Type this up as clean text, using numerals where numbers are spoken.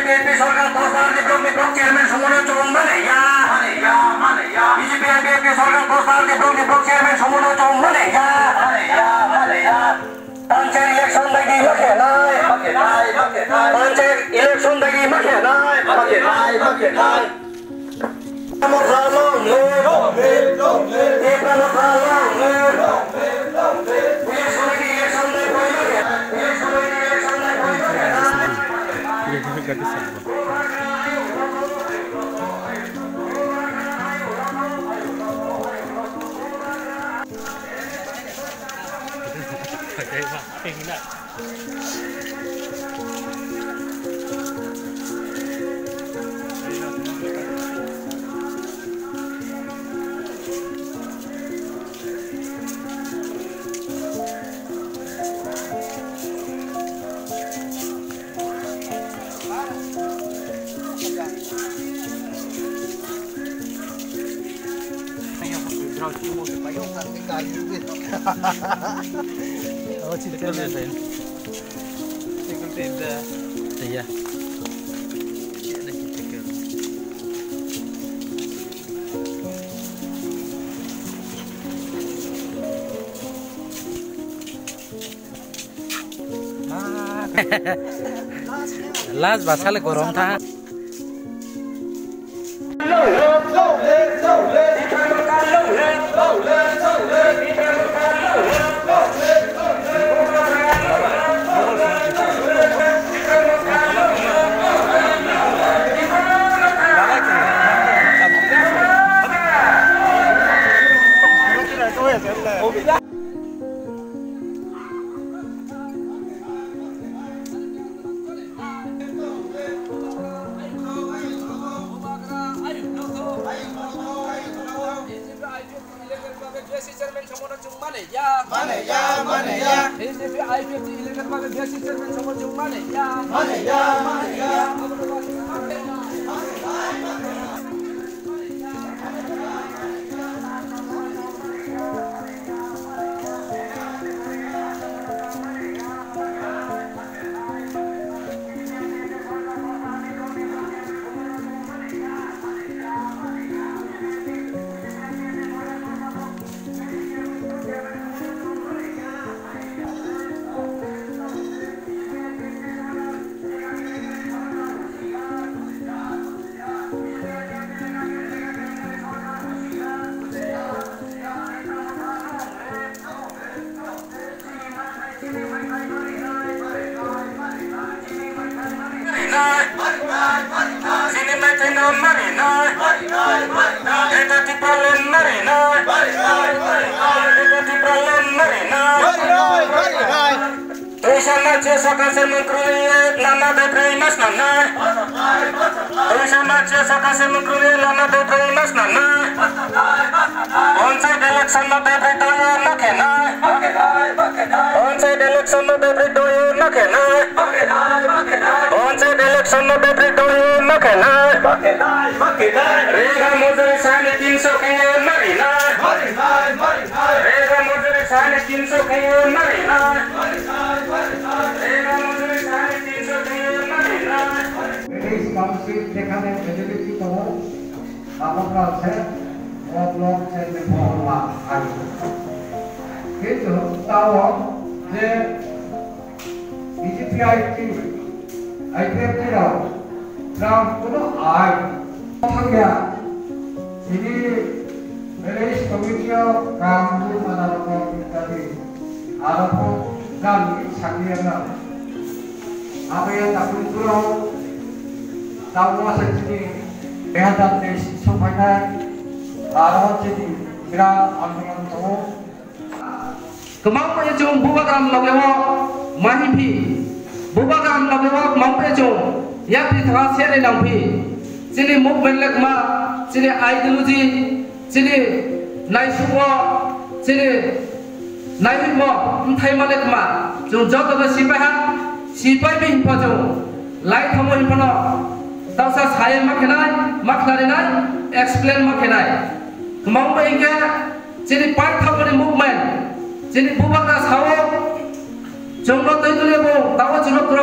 BJP सरकार 10 साल निपरुक chairman समूह चौन बने या BJP सरकार 10 साल निपरुक चेयरमैन समूह चौन बने या पंचायत इलेक्शन दगी मखे नाय पंचायत इलेक्शन दगी मखे नाय Oh, cerita ni saya. Cikgu tidak. Iya. Ada cikgu. Last basal korom tha. Sini movement lekma, sini ideologi, sini naisuwa, sini naihimo, entai malekma, jong jauh ke sipai bin pajong, light hamu impano, tahu saya makanai, explain makanai, mau mereka, sini part hamu movement, sini bukan sawo, jong lo tu itu lebo, tahu jong